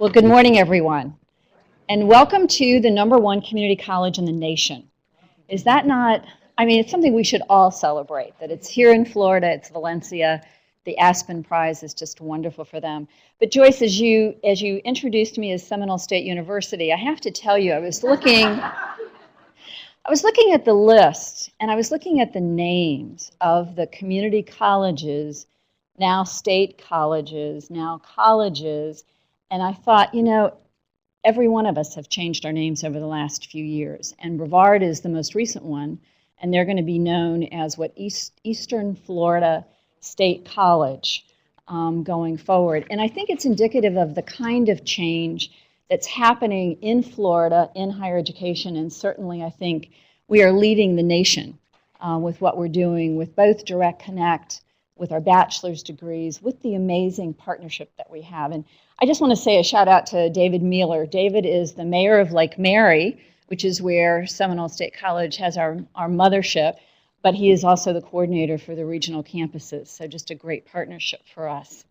Well, good morning, everyone, and welcome to the #1 community college in the nation. Is that not, I mean, it's something we should all celebrate, that it's here in Florida, it's Valencia. The Aspen Prize is just wonderful for them. But Joyce, as you introduced me as Seminole State University, I have to tell you, I was looking at the list, and I was looking at the names of the community colleges, now state colleges, now colleges, and I thought, you know, every one of us have changed our names over the last few years, and Brevard is the most recent one, and they're going to be known as Eastern Florida State College going forward. And I think it's indicative of the kind of change that's happening in Florida in higher education, and certainly I think we are leading the nation with what we're doing with both Direct Connect, with our bachelor's degrees, with the amazing partnership that we have. And I just want to say a shout out to David Mueller. David is the mayor of Lake Mary, which is where Seminole State College has our mothership, but he is also the coordinator for the regional campuses, so just a great partnership for us.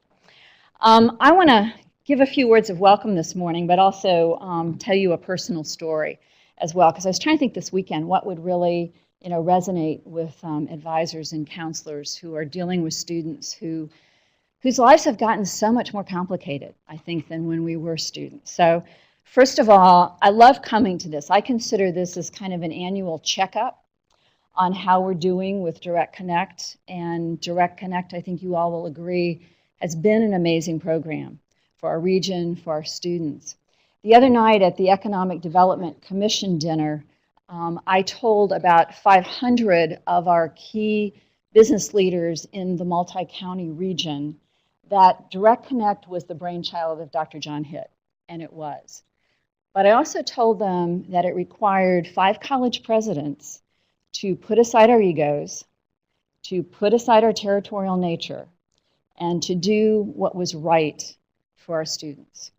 I want to give a few words of welcome this morning, but also tell you a personal story as well, because I was trying to think this weekend what would really resonate with advisors and counselors who are dealing with students whose lives have gotten so much more complicated, I think, than when we were students. So first of all, I love coming to this. I consider this as kind of an annual checkup on how we're doing with Direct Connect. And Direct Connect, I think you all will agree, has been an amazing program for our region, for our students. The other night at the Economic Development Commission dinner, I told about 500 of our key business leaders in the multi-county region that Direct Connect was the brainchild of Dr. John Hitt, and it was. But I also told them that it required 5 college presidents to put aside our egos, to put aside our territorial nature, and to do what was right for our students.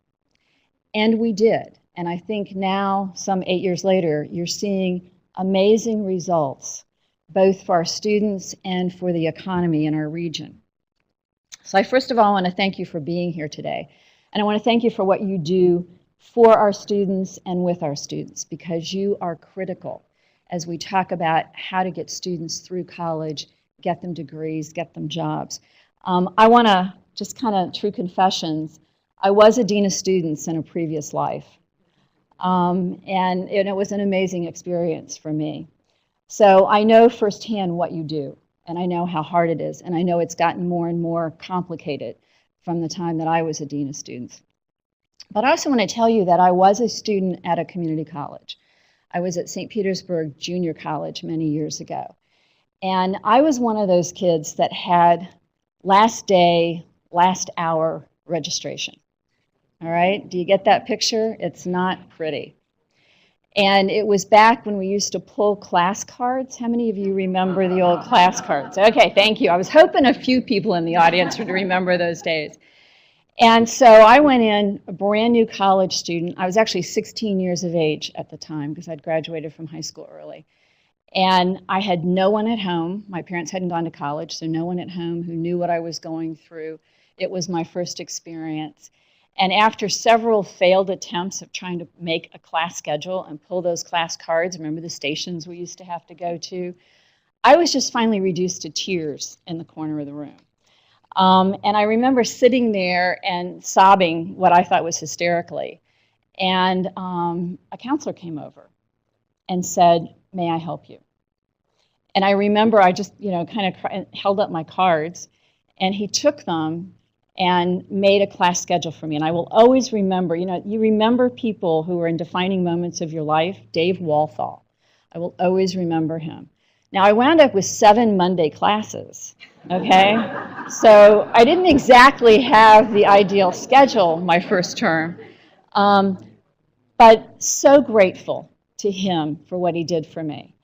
And we did. And I think now, some 8 years later, you're seeing amazing results, both for our students and for the economy in our region. So I first of all want to thank you for being here today. And I want to thank you for what you do for our students and with our students, because you are critical as we talk about how to get students through college, get them degrees, get them jobs. I want to just kind of, true confessions, I was a dean of students in a previous life. And it was an amazing experience for me. So I know firsthand what you do, and I know how hard it is, and I know it's gotten more and more complicated from the time that I was a dean of students. But I also want to tell you that I was a student at a community college. I was at St. Petersburg Junior College many years ago. And I was one of those kids that had last day, last hour registration. All right, do you get that picture? It's not pretty. And it was back when we used to pull class cards. How many of you remember the old class cards? Okay, thank you. I was hoping a few people in the audience would remember those days. And so I went in, a brand new college student. I was actually 16 years of age at the time because I'd graduated from high school early. And I had no one at home. My parents hadn't gone to college, so no one at home who knew what I was going through. It was my first experience. And after several failed attempts of trying to make a class schedule and pull those class cards, remember the stations we used to have to go to, I was just finally reduced to tears in the corner of the room. And I remember sitting there and sobbing what I thought was hysterically. And a counselor came over and said, "May I help you?" And I remember I just, kind of held up my cards, and he took them and made a class schedule for me. And I will always remember, you remember people who are in defining moments of your life. Dave Walthall. I will always remember him. Now, I wound up with 7 Monday classes, okay? So I didn't exactly have the ideal schedule my first term, but so grateful to him for what he did for me.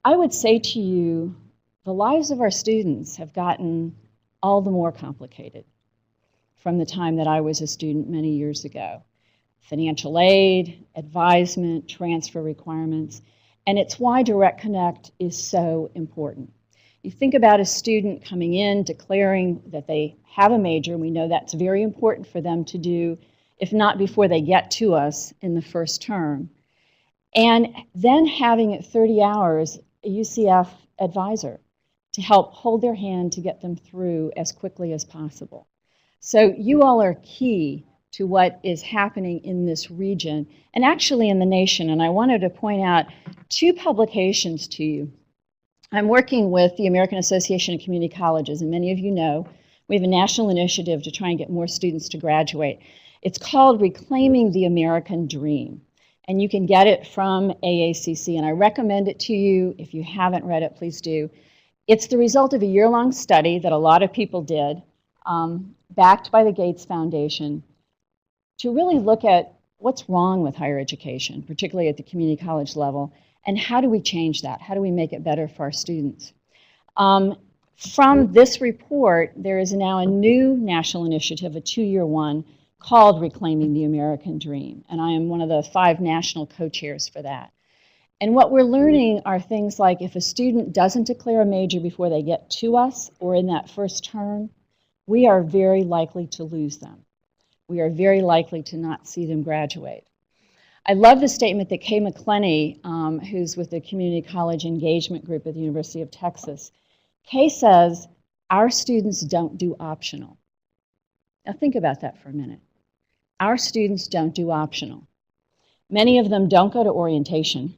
I would say to you, the lives of our students have gotten all the more complicated from the time that I was a student many years ago. Financial aid, advisement, transfer requirements, and it's why Direct Connect is so important. You think about a student coming in, declaring that they have a major, and we know that's very important for them to do if not before they get to us in the first term. And then having at 30 hours a UCF advisor to help hold their hand to get them through as quickly as possible. So you all are key to what is happening in this region and actually in the nation. And I wanted to point out two publications to you. I'm working with the American Association of Community Colleges, and many of you know we have a national initiative to try and get more students to graduate. It's called Reclaiming the American Dream, and you can get it from AACC, and I recommend it to you. If you haven't read it, please do. It's the result of a year-long study that a lot of people did, backed by the Gates Foundation, to really look at what's wrong with higher education, particularly at the community college level, and how do we change that? How do we make it better for our students? From this report, there is now a new national initiative, a 2-year one, called Reclaiming the American Dream, and I am one of the 5 national co-chairs for that. And what we're learning are things like if a student doesn't declare a major before they get to us or in that first term, we are very likely to lose them. We are very likely to not see them graduate. I love the statement that Kay McClenny, who's with the Community College Engagement Group at the University of Texas. Kay says, our students don't do optional. Now think about that for a minute. Our students don't do optional. Many of them don't go to orientation.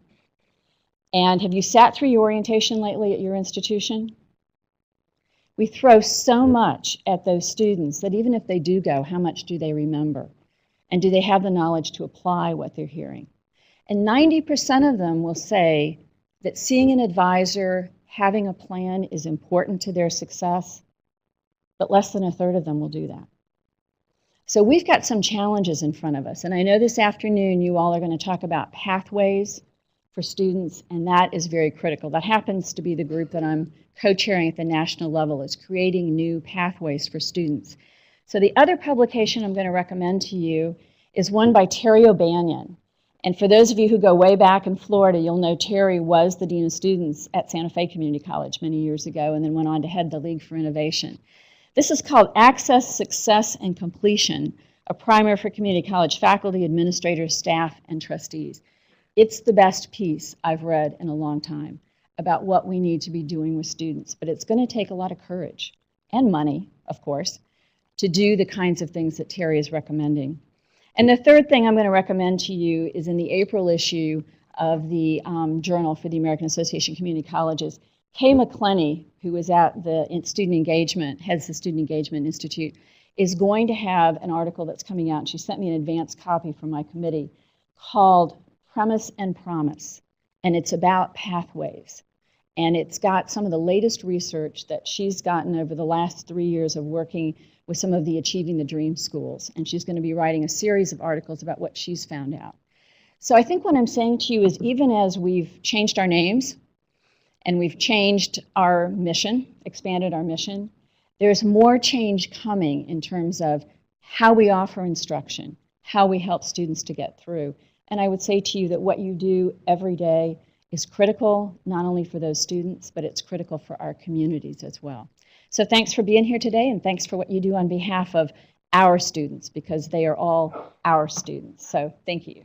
And have you sat through your orientation lately at your institution? We throw so much at those students that even if they do go, how much do they remember? And do they have the knowledge to apply what they're hearing? And 90% of them will say that seeing an advisor, having a plan is important to their success, but less than a third of them will do that. So we've got some challenges in front of us. And I know this afternoon you all are going to talk about pathways for students, and that is very critical. That happens to be the group that I'm co-chairing at the national level, is creating new pathways for students. So the other publication I'm going to recommend to you is one by Terry O'Banion. And for those of you who go way back in Florida, you'll know Terry was the Dean of Students at Santa Fe Community College many years ago and then went on to head the League for Innovation. This is called Access, Success, and Completion, a primer for community college faculty, administrators, staff, and trustees. It's the best piece I've read in a long time about what we need to be doing with students, but it's going to take a lot of courage and money, of course, to do the kinds of things that Terry is recommending. And the third thing I'm going to recommend to you is in the April issue of the Journal for the American Association of Community Colleges. Kay McClenny, who is at the Student Engagement, heads the Student Engagement Institute, is going to have an article that's coming out. She sent me an advance copy from my committee called Premise and Promise, and it's about pathways. And it's got some of the latest research that she's gotten over the last 3 years of working with some of the Achieving the Dream schools. And she's going to be writing a series of articles about what she's found out. So I think what I'm saying to you is even as we've changed our names and we've changed our mission, expanded our mission, there's more change coming in terms of how we offer instruction, how we help students to get through. And I would say to you that what you do every day is critical, not only for those students, but it's critical for our communities as well. So thanks for being here today, and thanks for what you do on behalf of our students, because they are all our students. So thank you.